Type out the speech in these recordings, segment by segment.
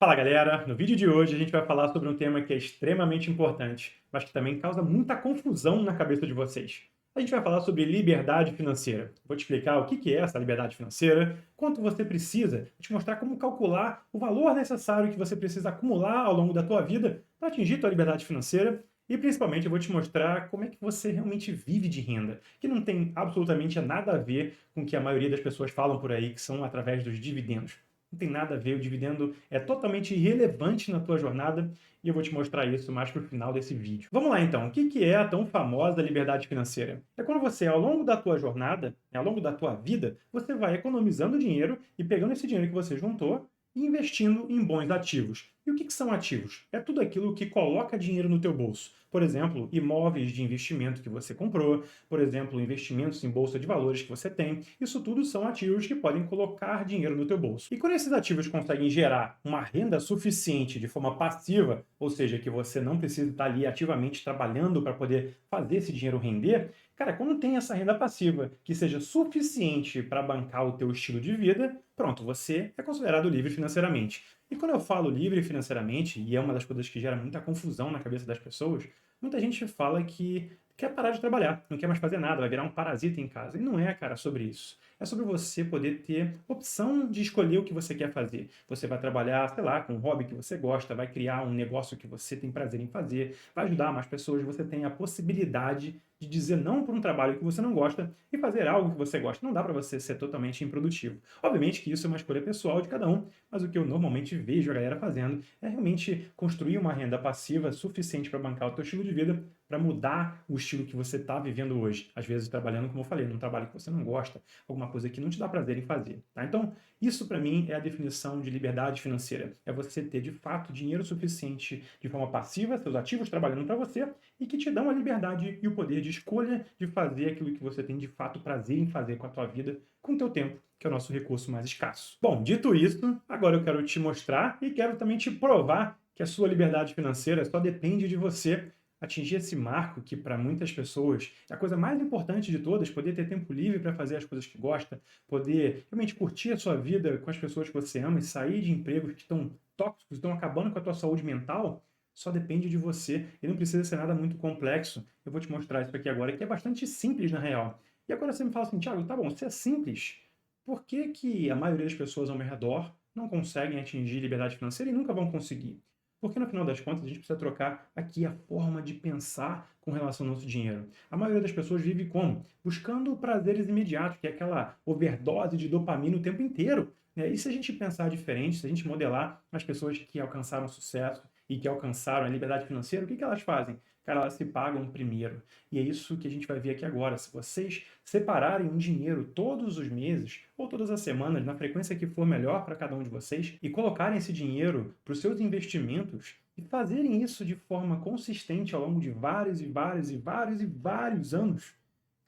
Fala galera, no vídeo de hoje a gente vai falar sobre um tema que é extremamente importante, mas que também causa muita confusão na cabeça de vocês. A gente vai falar sobre liberdade financeira. Vou te explicar o que é essa liberdade financeira, quanto você precisa, vou te mostrar como calcular o valor necessário que você precisa acumular ao longo da tua vida para atingir tua liberdade financeira e principalmente eu vou te mostrar como é que você realmente vive de renda, que não tem absolutamente nada a ver com o que a maioria das pessoas falam por aí, que são através dos dividendos. Não tem nada a ver, o dividendo é totalmente irrelevante na tua jornada e eu vou te mostrar isso mais para o final desse vídeo. Vamos lá então, o que é a tão famosa liberdade financeira? É quando você, ao longo da tua jornada, ao longo da tua vida, você vai economizando dinheiro e pegando esse dinheiro que você juntou e investindo em bons ativos. E o que são ativos? É tudo aquilo que coloca dinheiro no teu bolso. Por exemplo, imóveis de investimento que você comprou, por exemplo, investimentos em bolsa de valores que você tem. Isso tudo são ativos que podem colocar dinheiro no teu bolso. E quando esses ativos conseguem gerar uma renda suficiente de forma passiva, ou seja, que você não precisa estar ali ativamente trabalhando para poder fazer esse dinheiro render, cara, quando tem essa renda passiva que seja suficiente para bancar o teu estilo de vida, pronto, você é considerado livre financeiramente. E quando eu falo livre financeiramente, e é uma das coisas que gera muita confusão na cabeça das pessoas, muita gente fala que quer parar de trabalhar, não quer mais fazer nada, vai virar um parasita em casa. E não é, cara, sobre isso. É sobre você poder ter opção de escolher o que você quer fazer. Você vai trabalhar, sei lá, com um hobby que você gosta, vai criar um negócio que você tem prazer em fazer, vai ajudar mais pessoas, você tem a possibilidade de dizer não para um trabalho que você não gosta e fazer algo que você gosta. Não dá para você ser totalmente improdutivo. Obviamente que isso é uma escolha pessoal de cada um, mas o que eu normalmente vejo a galera fazendo é realmente construir uma renda passiva suficiente para bancar o teu estilo de vida, para mudar o estilo que você está vivendo hoje. Às vezes trabalhando, como eu falei, num trabalho que você não gosta, alguma coisa que não te dá prazer em fazer. Tá? Então, isso para mim é a definição de liberdade financeira. É você ter de fato dinheiro suficiente de forma passiva, seus ativos trabalhando para você e que te dão a liberdade e o poder de escolha de fazer aquilo que você tem de fato prazer em fazer com a tua vida, com o teu tempo, que é o nosso recurso mais escasso. Bom, dito isso, agora eu quero te mostrar e quero também te provar que a sua liberdade financeira só depende de você atingir esse marco que para muitas pessoas é a coisa mais importante de todas, poder ter tempo livre para fazer as coisas que gosta, poder realmente curtir a sua vida com as pessoas que você ama e sair de empregos que estão tóxicos, estão acabando com a tua saúde mental, só depende de você e não precisa ser nada muito complexo. Eu vou te mostrar isso aqui agora, que é bastante simples na real. E agora você me fala assim, Thiago, tá bom, se é simples, por que que a maioria das pessoas ao meu redor não conseguem atingir liberdade financeira e nunca vão conseguir? Porque no final das contas a gente precisa trocar aqui a forma de pensar com relação ao nosso dinheiro. A maioria das pessoas vive como? Buscando prazeres imediatos, que é aquela overdose de dopamina o tempo inteiro. Né? E se a gente pensar diferente, se a gente modelar as pessoas que alcançaram sucesso e que alcançaram a liberdade financeira, o que elas fazem? Cara, elas se pagam primeiro. E é isso que a gente vai ver aqui agora. Se vocês separarem um dinheiro todos os meses ou todas as semanas, na frequência que for melhor para cada um de vocês, e colocarem esse dinheiro para os seus investimentos e fazerem isso de forma consistente ao longo de vários e vários e vários e vários anos,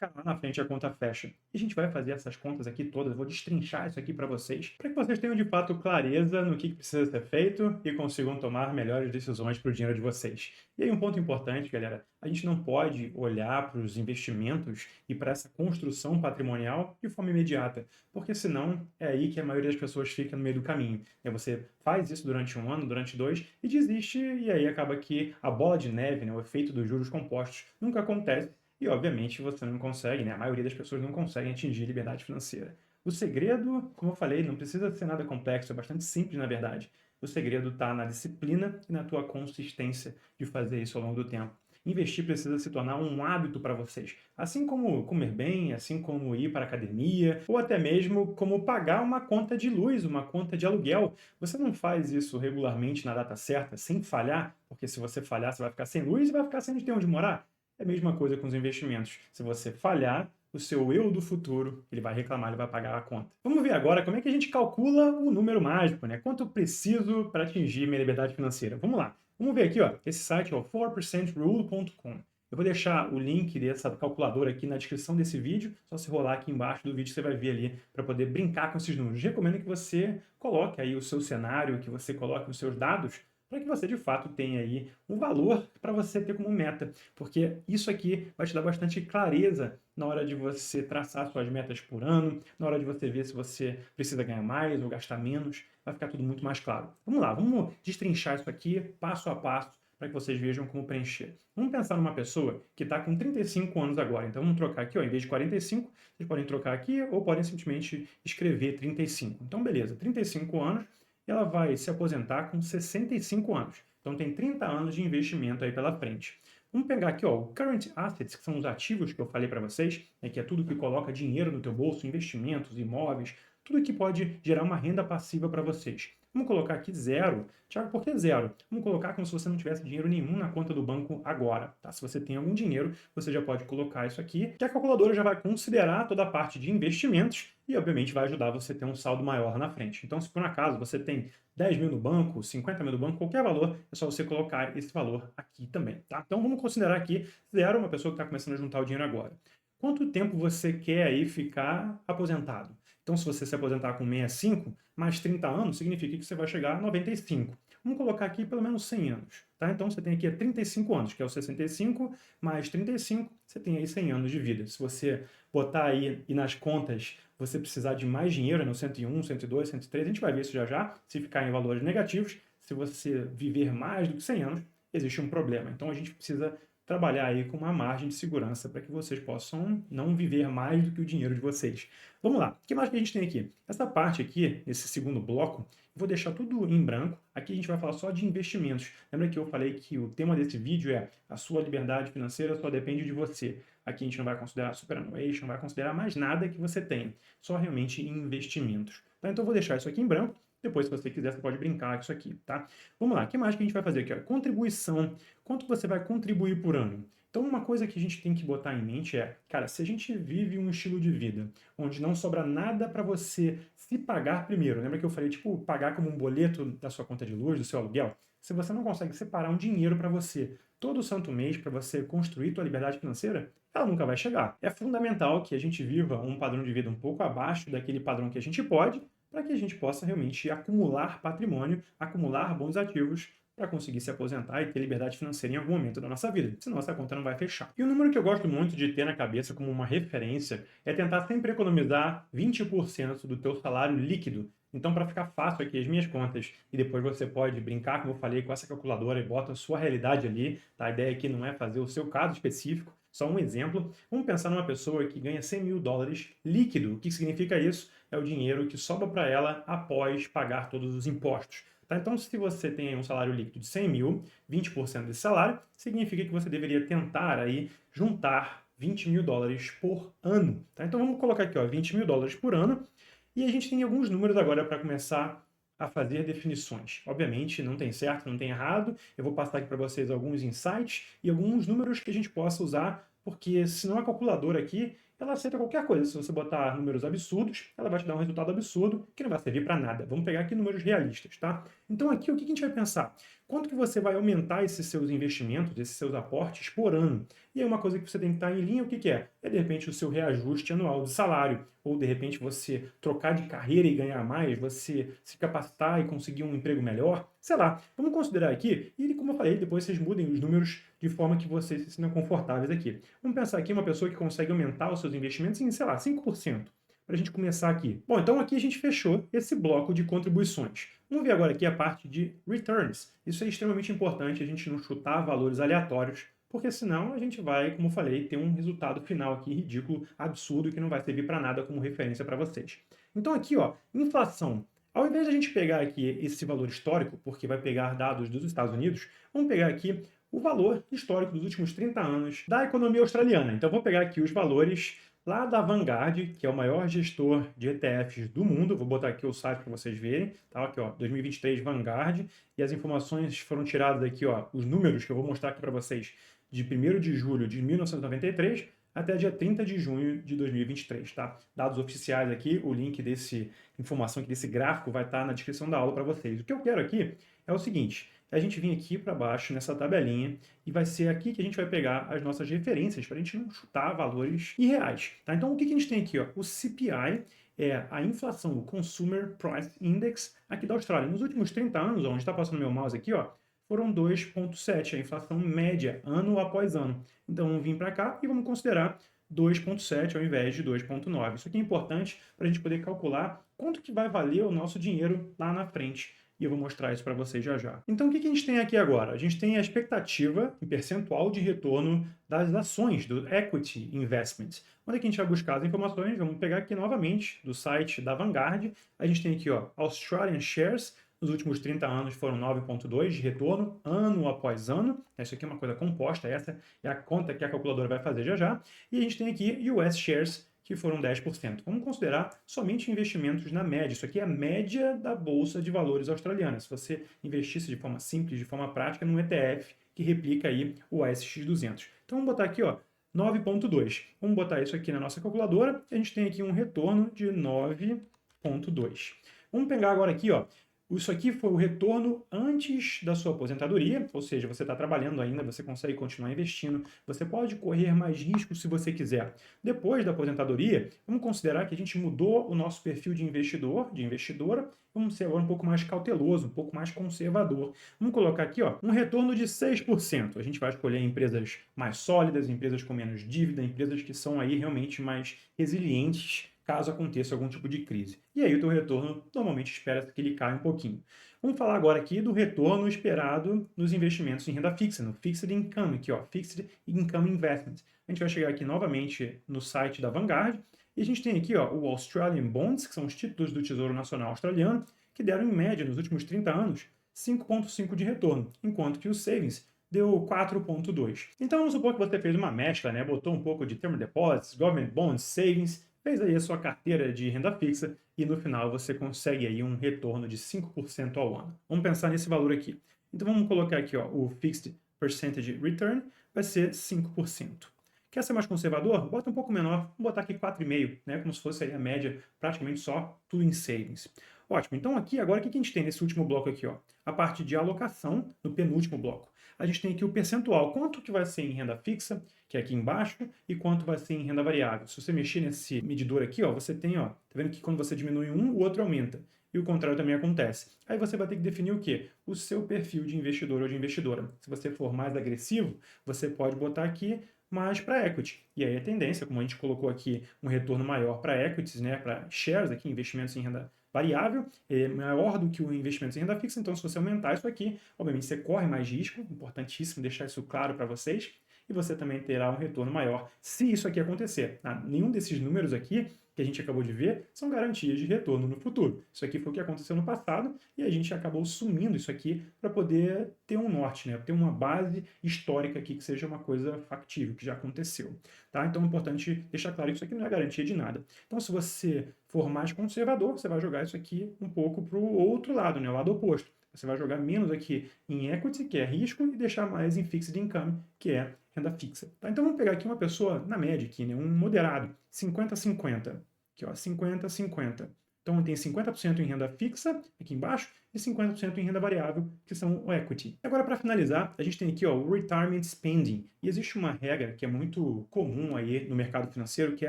cara, lá na frente a conta fecha. E a gente vai fazer essas contas aqui todas, eu vou destrinchar isso aqui para vocês, para que vocês tenham de fato clareza no que precisa ser feito e consigam tomar melhores decisões para o dinheiro de vocês. E aí um ponto importante, galera, a gente não pode olhar para os investimentos e para essa construção patrimonial de forma imediata, porque senão é aí que a maioria das pessoas fica no meio do caminho. E aí você faz isso durante um ano, durante dois, e desiste, e aí acaba que a bola de neve, né, o efeito dos juros compostos, nunca acontece e, obviamente, você não consegue, né? A maioria das pessoas não conseguem atingir liberdade financeira. O segredo, como eu falei, não precisa ser nada complexo, é bastante simples, na verdade. O segredo está na disciplina e na tua consistência de fazer isso ao longo do tempo. Investir precisa se tornar um hábito para vocês. Assim como comer bem, assim como ir para a academia, ou até mesmo como pagar uma conta de luz, uma conta de aluguel. Você não faz isso regularmente na data certa, sem falhar, porque se você falhar, você vai ficar sem luz e vai ficar sem ter onde morar. É a mesma coisa com os investimentos. Se você falhar, o seu eu do futuro, ele vai reclamar, ele vai pagar a conta. Vamos ver agora como é que a gente calcula o número mágico, né? Quanto eu preciso para atingir minha liberdade financeira? Vamos lá. Vamos ver aqui, ó. Esse site é o 4percentrule.com. Eu vou deixar o link dessa calculadora aqui na descrição desse vídeo. Só se rolar aqui embaixo do vídeo você vai ver ali para poder brincar com esses números. Recomendo que você coloque aí o seu cenário, que você coloque os seus dados para que você de fato tenha aí um valor para você ter como meta, porque isso aqui vai te dar bastante clareza na hora de você traçar suas metas por ano, na hora de você ver se você precisa ganhar mais ou gastar menos, vai ficar tudo muito mais claro. Vamos lá, vamos destrinchar isso aqui passo a passo para que vocês vejam como preencher. Vamos pensar numa pessoa que está com 35 anos agora. Então vamos trocar aqui, ó, em vez de 45, vocês podem trocar aqui ou podem simplesmente escrever 35. Então beleza, 35 anos, e ela vai se aposentar com 65 anos. Então tem 30 anos de investimento aí pela frente. Vamos pegar aqui, ó, o Current Assets, que são os ativos que eu falei para vocês, né, que é tudo que coloca dinheiro no teu bolso, investimentos, imóveis, tudo que pode gerar uma renda passiva para vocês. Vamos colocar aqui zero. Tiago, por que zero? Vamos colocar como se você não tivesse dinheiro nenhum na conta do banco agora. Tá? Se você tem algum dinheiro, você já pode colocar isso aqui, que a calculadora já vai considerar toda a parte de investimentos e, obviamente, vai ajudar você a ter um saldo maior na frente. Então, se por um acaso você tem 10 mil no banco, 50 mil no banco, qualquer valor, é só você colocar esse valor aqui também. Tá? Então, vamos considerar aqui zero, uma pessoa que está começando a juntar o dinheiro agora. Quanto tempo você quer aí ficar aposentado? Então, se você se aposentar com 65, mais 30 anos, significa que você vai chegar a 95. Vamos colocar aqui pelo menos 100 anos, tá? Então, você tem aqui 35 anos, que é o 65, mais 35, você tem aí 100 anos de vida. Se você botar aí e nas contas você precisar de mais dinheiro, no 101, 102, 103, a gente vai ver isso já já, se ficar em valores negativos, se você viver mais do que 100 anos, existe um problema. Então, a gente precisa trabalhar aí com uma margem de segurança para que vocês possam não viver mais do que o dinheiro de vocês. Vamos lá, o que mais que a gente tem aqui? Essa parte aqui, esse segundo bloco, eu vou deixar tudo em branco. Aqui a gente vai falar só de investimentos. Lembra que eu falei que o tema desse vídeo é a sua liberdade financeira só depende de você. Aqui a gente não vai considerar superannuation, não vai considerar mais nada que você tenha, só realmente investimentos. Tá? Então eu vou deixar isso aqui em branco. Depois, se você quiser, você pode brincar com isso aqui, tá? Vamos lá, o que mais que a gente vai fazer aqui? Ó? Contribuição. Quanto você vai contribuir por ano? Então, uma coisa que a gente tem que botar em mente é, cara, se a gente vive um estilo de vida onde não sobra nada para você se pagar primeiro, lembra que eu falei, tipo, pagar como um boleto da sua conta de luz, do seu aluguel? Se você não consegue separar um dinheiro para você todo santo mês para você construir tua liberdade financeira, ela nunca vai chegar. É fundamental que a gente viva um padrão de vida um pouco abaixo daquele padrão que a gente pode, para que a gente possa realmente acumular patrimônio, acumular bons ativos para conseguir se aposentar e ter liberdade financeira em algum momento da nossa vida. Senão essa conta não vai fechar. E o número que eu gosto muito de ter na cabeça como uma referência é tentar sempre economizar 20% do teu salário líquido. Então, para ficar fácil aqui as minhas contas, e depois você pode brincar, como eu falei, com essa calculadora e bota a sua realidade ali, tá? A ideia aqui não é fazer o seu caso específico, só um exemplo. Vamos pensar numa pessoa que ganha 100 mil dólares líquido. O que significa isso? É o dinheiro que sobra para ela após pagar todos os impostos. Tá? Então, se você tem um salário líquido de 100 mil, 20% desse salário, significa que você deveria tentar aí juntar 20 mil dólares por ano. Tá? Então, vamos colocar aqui, ó, 20 mil dólares por ano. E a gente tem alguns números agora para começar a fazer definições. Obviamente, não tem certo, não tem errado. Eu vou passar aqui para vocês alguns insights e alguns números que a gente possa usar, porque senão a calculadora aqui, ela aceita qualquer coisa. Se você botar números absurdos, ela vai te dar um resultado absurdo que não vai servir para nada. Vamos pegar aqui números realistas, tá? Então aqui o que a gente vai pensar? Quanto que você vai aumentar esses seus investimentos, esses seus aportes por ano? E aí uma coisa que você tem que estar em linha, o que que é? É de repente o seu reajuste anual de salário, ou de repente você trocar de carreira e ganhar mais, você se capacitar e conseguir um emprego melhor, sei lá. Vamos considerar aqui, e como eu falei, depois vocês mudem os números de forma que vocês se sintam confortáveis aqui. Vamos pensar aqui uma pessoa que consegue aumentar os seus investimentos em, sei lá, 5%. Para a gente começar aqui. Bom, então aqui a gente fechou esse bloco de contribuições. Vamos ver agora aqui a parte de returns. Isso é extremamente importante, a gente não chutar valores aleatórios, porque senão a gente vai, como eu falei, ter um resultado final aqui ridículo, absurdo, que não vai servir para nada como referência para vocês. Então aqui, ó, inflação. Ao invés de a gente pegar aqui esse valor histórico, porque vai pegar dados dos Estados Unidos, vamos pegar aqui o valor histórico dos últimos 30 anos da economia australiana. Então vou pegar aqui os valores lá da Vanguard, que é o maior gestor de ETFs do mundo. Vou botar aqui o site para vocês verem. Tá? Aqui, ó, 2023 Vanguard. E as informações foram tiradas aqui, ó, os números que eu vou mostrar aqui para vocês, de 1º de julho de 1993 até dia 30 de junho de 2023, tá? Dados oficiais aqui, o link desse informação aqui, desse gráfico vai estar na descrição da aula para vocês. O que eu quero aqui é o seguinte, a gente vir aqui para baixo nessa tabelinha e vai ser aqui que a gente vai pegar as nossas referências para a gente não chutar valores irreais, tá? Então o que a gente tem aqui, ó? O CPI é a inflação, o Consumer Price Index aqui da Austrália. Nos últimos 30 anos, onde está passando meu mouse aqui, ó, foram 2,7, a inflação média, ano após ano. Então, vamos vir para cá e vamos considerar 2,7 ao invés de 2,9. Isso aqui é importante para a gente poder calcular quanto que vai valer o nosso dinheiro lá na frente. E eu vou mostrar isso para vocês já já. Então, o que a gente tem aqui agora? A gente tem a expectativa em percentual de retorno das ações, do Equity Investment. Onde é que a gente vai buscar as informações? Vamos pegar aqui novamente do site da Vanguard. A gente tem aqui, ó, Australian Shares. Nos últimos 30 anos foram 9,2 de retorno, ano após ano. Isso aqui é uma coisa composta, essa é a conta que a calculadora vai fazer já já. E a gente tem aqui US Shares, que foram 10%. Vamos considerar somente investimentos na média. Isso aqui é a média da Bolsa de Valores australiana. Se você investisse de forma simples, de forma prática, num ETF que replica aí o ASX200. Então vamos botar aqui, ó, 9,2. Vamos botar isso aqui na nossa calculadora. A gente tem aqui um retorno de 9,2. Vamos pegar agora aqui, ó, isso aqui foi o retorno antes da sua aposentadoria, ou seja, você está trabalhando ainda, você consegue continuar investindo, você pode correr mais riscos se você quiser. Depois da aposentadoria, vamos considerar que a gente mudou o nosso perfil de investidor, de investidora, vamos ser agora um pouco mais cauteloso, um pouco mais conservador. Vamos colocar aqui, ó, um retorno de 6%. A gente vai escolher empresas mais sólidas, empresas com menos dívida, empresas que são aí realmente mais resilientes caso aconteça algum tipo de crise. E aí o teu retorno normalmente espera-se que ele caia um pouquinho. Vamos falar agora aqui do retorno esperado nos investimentos em renda fixa, no Fixed Income, aqui ó, Fixed Income Investment. A gente vai chegar aqui novamente no site da Vanguard e a gente tem aqui ó, o Australian Bonds, que são os títulos do Tesouro Nacional Australiano, que deram em média nos últimos 30 anos 5,5 de retorno, enquanto que o Savings deu 4,2. Então vamos supor que você fez uma mescla, né? Botou um pouco de term deposits, government bonds, savings, fez aí a sua carteira de renda fixa e no final você consegue aí um retorno de 5% ao ano. Vamos pensar nesse valor aqui. Então vamos colocar aqui ó, o Fixed Percentage Return vai ser 5%. Quer ser mais conservador? Bota um pouco menor, vamos botar aqui 4,5%, né? Como se fosse aí a média, praticamente só tudo em savings. Ótimo, então aqui agora o que a gente tem nesse último bloco aqui? Ó? A parte de alocação no penúltimo bloco. A gente tem aqui o percentual, quanto que vai ser em renda fixa, que é aqui embaixo, e quanto vai ser em renda variável. Se você mexer nesse medidor aqui, ó, você tem, ó, tá vendo que quando você diminui um, o outro aumenta. E o contrário também acontece. Aí você vai ter que definir o quê? O seu perfil de investidor ou de investidora. Se você for mais agressivo, você pode botar aqui mais para equity. E aí a tendência, como a gente colocou aqui um retorno maior para equities, né, para shares aqui, investimentos em renda variável, é maior do que o investimento em renda fixa, então se você aumentar isso aqui, obviamente você corre mais risco, importantíssimo deixar isso claro para vocês, e você também terá um retorno maior se isso aqui acontecer. Tá? Nenhum desses números aqui que a gente acabou de ver são garantias de retorno no futuro. Isso aqui foi o que aconteceu no passado e a gente acabou sumindo isso aqui para poder ter um norte, né? Ter uma base histórica aqui que seja uma coisa factível, que já aconteceu. Tá? Então é importante deixar claro que isso aqui não é garantia de nada. Então se você for mais conservador, você vai jogar isso aqui um pouco para o outro lado, né? O lado oposto. Você vai jogar menos aqui em equity, que é risco, e deixar mais em fixed income, que é renda fixa. Tá? Então vamos pegar aqui uma pessoa na média, aqui, né? Um moderado, 50-50. Aqui, ó, 50-50. Então tem 50% em renda fixa, aqui embaixo, e 50% em renda variável, que são o equity. Agora, para finalizar, a gente tem aqui ó, o retirement spending. E existe uma regra que é muito comum aí no mercado financeiro, que é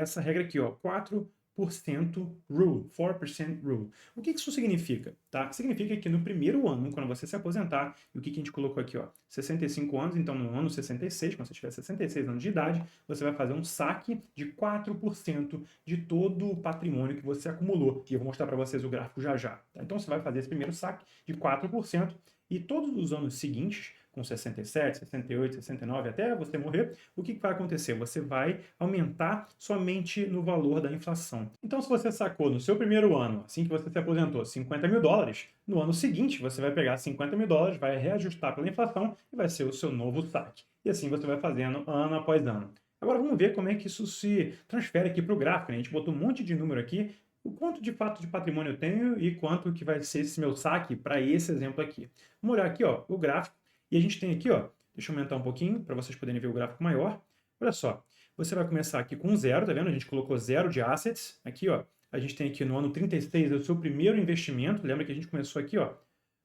essa regra aqui, ó, 4% rule, 4% rule. O que isso significa? Tá? Significa que no primeiro ano, quando você se aposentar, e o que a gente colocou aqui, ó, 65 anos, então no ano 66, quando você tiver 66 anos de idade, você vai fazer um saque de 4% de todo o patrimônio que você acumulou. E eu vou mostrar para vocês o gráfico já já. Tá? Então você vai fazer esse primeiro saque de 4%, e todos os anos seguintes, com 67, 68, 69, até você morrer, o que vai acontecer? Você vai aumentar somente no valor da inflação. Então, se você sacou no seu primeiro ano, assim que você se aposentou, 50 mil dólares, no ano seguinte você vai pegar 50 mil dólares, vai reajustar pela inflação e vai ser o seu novo saque. E assim você vai fazendo ano após ano. Agora vamos ver como é que isso se transfere aqui para o gráfico, né? A gente botou um monte de número aqui, o quanto de fato de patrimônio eu tenho e quanto que vai ser esse meu saque para esse exemplo aqui. Vamos olhar aqui ó, o gráfico. E a gente tem aqui, ó, deixa eu aumentar um pouquinho para vocês poderem ver o gráfico maior. Olha só, você vai começar aqui com zero, tá vendo? A gente colocou zero de assets. Aqui, ó, a gente tem aqui no ano 36 é o seu primeiro investimento. Lembra que a gente começou aqui, ó,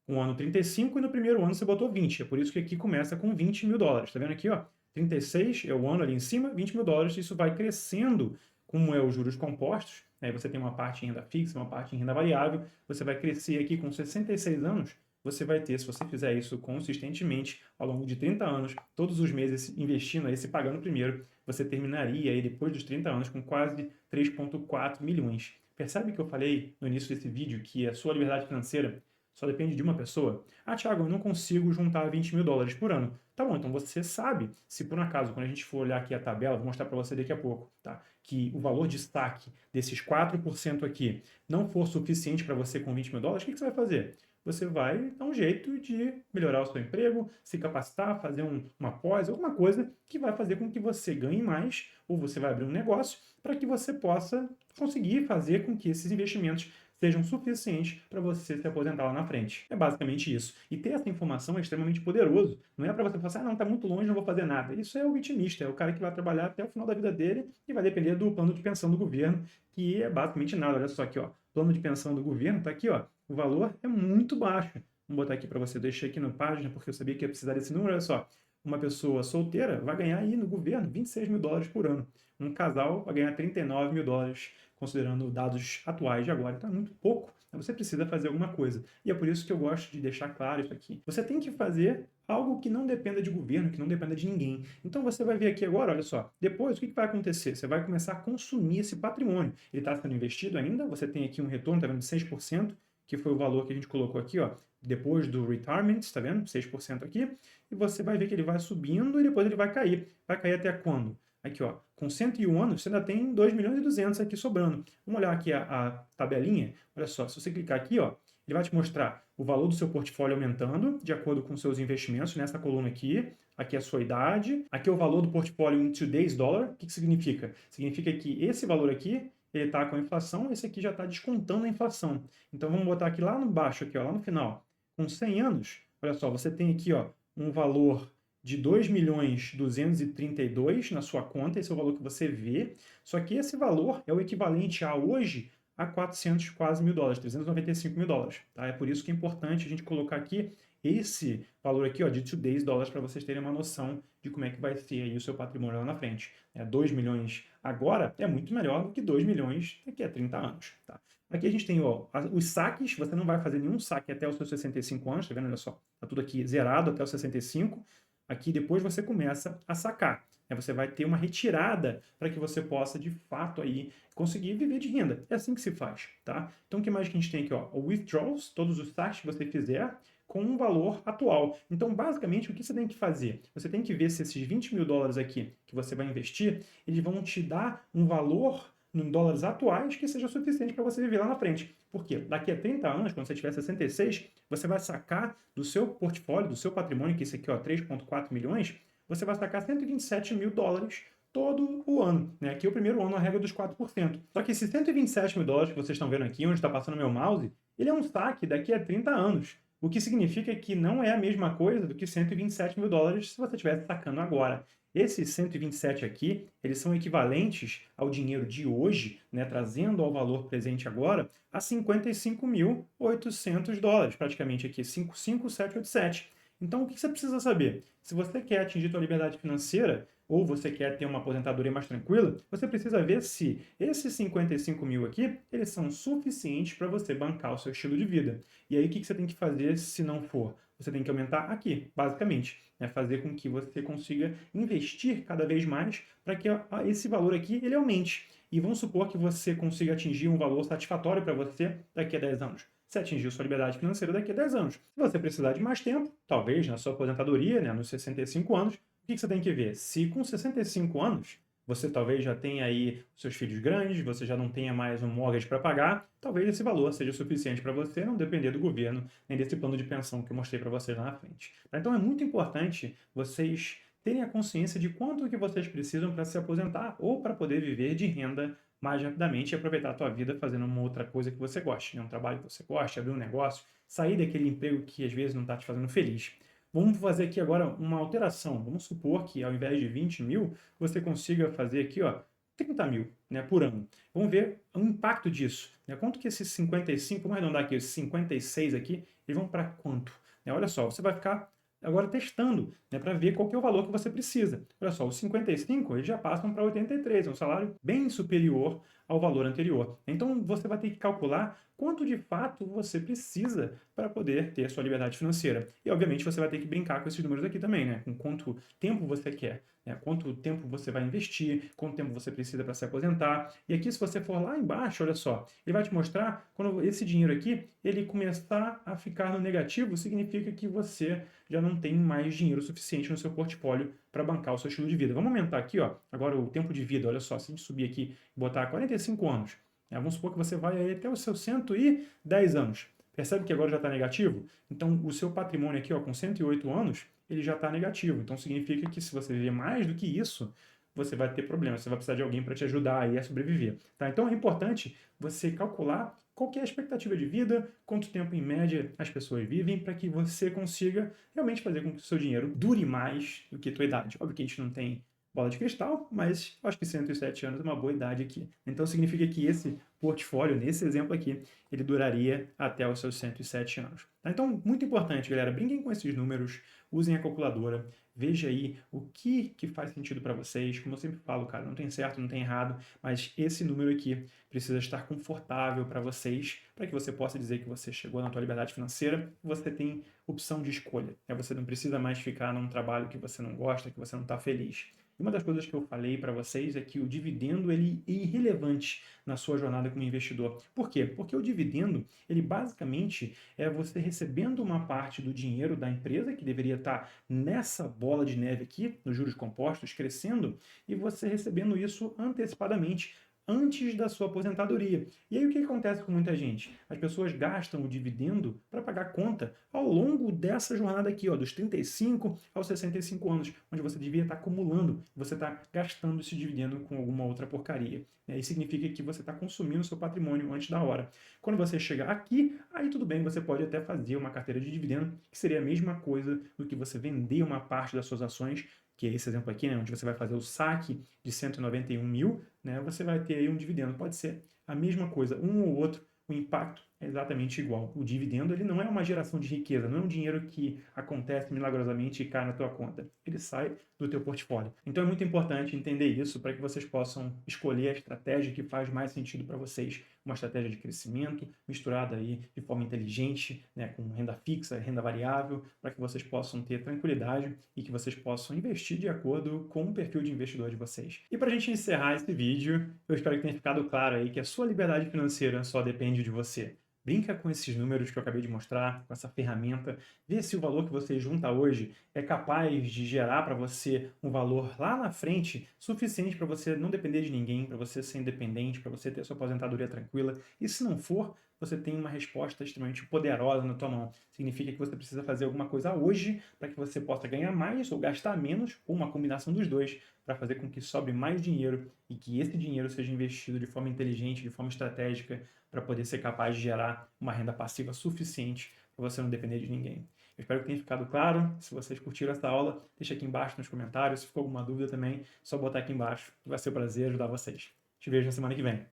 com o ano 35 e no primeiro ano você botou 20. É por isso que aqui começa com 20 mil dólares. Tá vendo aqui, ó? 36 é o ano ali em cima, 20 mil dólares. Isso vai crescendo como é os juros compostos. Aí você tem uma parte em renda fixa, uma parte em renda variável. Você vai crescer aqui com 66 anos você vai ter, se você fizer isso consistentemente ao longo de 30 anos, todos os meses investindo aí, se pagando primeiro, você terminaria aí depois dos 30 anos com quase 3,4 milhões. Percebe que eu falei no início desse vídeo que a sua liberdade financeira só depende de uma pessoa? Ah, Thiago, eu não consigo juntar 20 mil dólares por ano. Tá bom, então você sabe, se por um acaso, quando a gente for olhar aqui a tabela, vou mostrar para você daqui a pouco, tá? Que o valor de saque desses 4% aqui não for suficiente para você com 20 mil dólares, o que você vai fazer? Você vai dar um jeito de melhorar o seu emprego, se capacitar, fazer uma pós, alguma coisa que vai fazer com que você ganhe mais, ou você vai abrir um negócio para que você possa conseguir fazer com que esses investimentos sejam suficientes para você se aposentar lá na frente. É basicamente isso. E ter essa informação é extremamente poderoso. Não é para você falar assim, ah, não, está muito longe, não vou fazer nada. Isso é o vitimista, é o cara que vai trabalhar até o final da vida dele e vai depender do plano de pensão do governo, que é basicamente nada. Olha só aqui, ó. Plano de pensão do governo está aqui, ó. O valor é muito baixo. Vamos botar aqui para você. Eu deixei aqui na página porque eu sabia que ia precisar desse número. Olha só. Uma pessoa solteira vai ganhar aí no governo 26 mil dólares por ano. Um casal vai ganhar 39 mil dólares, considerando dados atuais de agora. Então é muito pouco. Você precisa fazer alguma coisa. E é por isso que eu gosto de deixar claro isso aqui. Você tem que fazer algo que não dependa de governo, que não dependa de ninguém. Então você vai ver aqui agora, olha só, depois o que vai acontecer? Você vai começar a consumir esse patrimônio. Ele está sendo investido ainda, você tem aqui um retorno, tá vendo, de 6%, que foi o valor que a gente colocou aqui, ó, depois do retirement, está vendo? 6% aqui. E você vai ver que ele vai subindo e depois ele vai cair. Vai cair até quando? Aqui, ó, com 101 anos, você ainda tem 2 milhões e 200 aqui sobrando. Vamos olhar aqui a tabelinha. Olha só, se você clicar aqui, ó, ele vai te mostrar o valor do seu portfólio aumentando de acordo com seus investimentos nessa coluna aqui. Aqui é a sua idade. Aqui é o valor do portfólio em today's dollar. O que significa? Significa que esse valor aqui ele está com a inflação, esse aqui já está descontando a inflação. Então vamos botar aqui lá no baixo, aqui, ó, lá no final, com 100 anos, olha só, você tem aqui ó, um valor de 2.232 na sua conta, esse é o valor que você vê, só que esse valor é o equivalente a hoje a 400 quase mil dólares, 395 mil dólares. Tá? É por isso que é importante a gente colocar aqui esse valor aqui ó, de today's dólares para vocês terem uma noção de como é que vai ser aí o seu patrimônio lá na frente. 2 milhões agora é muito melhor do que 2 milhões daqui a 30 anos. Tá? Aqui a gente tem ó, os saques, você não vai fazer nenhum saque até os seus 65 anos, tá vendo? Olha só, tá tudo aqui zerado até os 65. Aqui depois você começa a sacar. Você vai ter uma retirada para que você possa, de fato, aí, conseguir viver de renda. É assim que se faz, tá? Então, o que mais que a gente tem aqui? Ó? O withdrawals, todos os saques que você fizer, com um valor atual. Então, basicamente, o que você tem que fazer? Você tem que ver se esses 20 mil dólares aqui que você vai investir, eles vão te dar um valor em dólares atuais que seja suficiente para você viver lá na frente. Por quê? Daqui a 30 anos, quando você tiver 66, você vai sacar do seu portfólio, do seu patrimônio, que esse aqui, ó, 3,4 milhões, você vai sacar 127 mil dólares todo o ano. Né? Aqui é o primeiro ano, a regra dos 4%. Só que esses 127 mil dólares que vocês estão vendo aqui, onde está passando meu mouse, ele é um saque daqui a 30 anos. O que significa que não é a mesma coisa do que 127 mil dólares se você estivesse sacando agora. Esses 127 aqui, eles são equivalentes ao dinheiro de hoje, né, trazendo ao valor presente agora, a 55.800 dólares, praticamente aqui, 55787. Então, o que você precisa saber? Se você quer atingir sua liberdade financeira, ou você quer ter uma aposentadoria mais tranquila, você precisa ver se esses 55 mil aqui, eles são suficientes para você bancar o seu estilo de vida. E aí, o que você tem que fazer se não for? Você tem que aumentar aqui, basicamente. Né? Fazer com que você consiga investir cada vez mais para que esse valor aqui ele aumente. E vamos supor que você consiga atingir um valor satisfatório para você daqui a 10 anos. Você atingiu sua liberdade financeira daqui a 10 anos. Se você precisar de mais tempo, talvez na sua aposentadoria, né, nos 65 anos, o que você tem que ver? Se com 65 anos você talvez já tenha aí seus filhos grandes, você já não tenha mais um mortgage para pagar, talvez esse valor seja suficiente para você não depender do governo, nem desse plano de pensão que eu mostrei para vocês lá na frente. Então é muito importante vocês terem a consciência de quanto que vocês precisam para se aposentar ou para poder viver de renda mais rapidamente e aproveitar a tua vida fazendo uma outra coisa que você goste, né? Um trabalho que você goste, abrir um negócio, sair daquele emprego que às vezes não está te fazendo feliz. Vamos fazer aqui agora uma alteração. Vamos supor que ao invés de 20 mil, você consiga fazer aqui, ó, 30 mil, né, por ano. Vamos ver o impacto disso. Né? Quanto que esses 55, vamos arredondar aqui, esses 56 aqui, eles vão para quanto? Né? Olha só, você vai ficar agora testando, né, para ver qual que é o valor que você precisa. Olha só, os 55 eles já passam para 83, é um salário bem superior ao valor anterior. Então você vai ter que calcular quanto de fato você precisa para poder ter a sua liberdade financeira. E, obviamente, você vai ter que brincar com esses números aqui também, né? Com quanto tempo você quer, né? Quanto tempo você vai investir, quanto tempo você precisa para se aposentar. E aqui, se você for lá embaixo, olha só, ele vai te mostrar quando esse dinheiro aqui, ele começar a ficar no negativo, significa que você já não tem mais dinheiro suficiente no seu portfólio para bancar o seu estilo de vida. Vamos aumentar aqui, ó, agora o tempo de vida, olha só, se a gente subir aqui e botar 45 anos, né, vamos supor que você vai aí até os seus 110 anos. Percebe que agora já está negativo? Então, o seu patrimônio aqui, ó, com 108 anos, ele já está negativo. Então, significa que se você viver mais do que isso, você vai ter problemas, você vai precisar de alguém para te ajudar aí a sobreviver. Tá? Então, é importante você calcular qual que é a expectativa de vida, quanto tempo em média as pessoas vivem, para que você consiga realmente fazer com que o seu dinheiro dure mais do que a tua idade. Óbvio que a gente não tem bola de cristal, mas acho que 107 anos é uma boa idade aqui. Então significa que esse portfólio, nesse exemplo aqui, ele duraria até os seus 107 anos. Tá? Então, muito importante, galera, brinquem com esses números, usem a calculadora, veja aí o que faz sentido para vocês. Como eu sempre falo, cara, não tem certo, não tem errado, mas esse número aqui precisa estar confortável para vocês, para que você possa dizer que você chegou na tua liberdade financeira, você tem opção de escolha. Você não precisa mais ficar num trabalho que você não gosta, que você não está feliz. E uma das coisas que eu falei para vocês é que o dividendo ele é irrelevante na sua jornada como investidor. Por quê? Porque o dividendo, ele basicamente é você recebendo uma parte do dinheiro da empresa, que deveria estar nessa bola de neve aqui, nos juros compostos, crescendo, e você recebendo isso antecipadamente, antes da sua aposentadoria. E aí o que acontece com muita gente? As pessoas gastam o dividendo para pagar conta ao longo dessa jornada aqui, ó, dos 35 aos 65 anos, onde você devia estar acumulando, você está gastando esse dividendo com alguma outra porcaria. Isso significa que você está consumindo o seu patrimônio antes da hora. Quando você chegar aqui, aí tudo bem, você pode até fazer uma carteira de dividendo, que seria a mesma coisa do que você vender uma parte das suas ações, que é esse exemplo aqui, né, onde você vai fazer o saque de 191 mil, né, você vai ter aí um dividendo. Pode ser a mesma coisa, um ou outro, o impacto é exatamente igual. O dividendo ele não é uma geração de riqueza, não é um dinheiro que acontece milagrosamente e cai na tua conta. Ele sai do teu portfólio. Então é muito importante entender isso para que vocês possam escolher a estratégia que faz mais sentido para vocês. Uma estratégia de crescimento misturada aí de forma inteligente, né, com renda fixa, renda variável, para que vocês possam ter tranquilidade e que vocês possam investir de acordo com o perfil de investidor de vocês. E para a gente encerrar esse vídeo, eu espero que tenha ficado claro aí que a sua liberdade financeira só depende de você. Brinca com esses números que eu acabei de mostrar, com essa ferramenta, vê se o valor que você junta hoje é capaz de gerar para você um valor lá na frente suficiente para você não depender de ninguém, para você ser independente, para você ter a sua aposentadoria tranquila. E se não for, você tem uma resposta extremamente poderosa na tua mão. Significa que você precisa fazer alguma coisa hoje para que você possa ganhar mais ou gastar menos, ou uma combinação dos dois, para fazer com que sobre mais dinheiro e que esse dinheiro seja investido de forma inteligente, de forma estratégica, para poder ser capaz de gerar uma renda passiva suficiente para você não depender de ninguém. Eu espero que tenha ficado claro. Se vocês curtiram essa aula, deixa aqui embaixo nos comentários. Se ficou alguma dúvida também, só botar aqui embaixo. Vai ser um prazer ajudar vocês. Te vejo na semana que vem.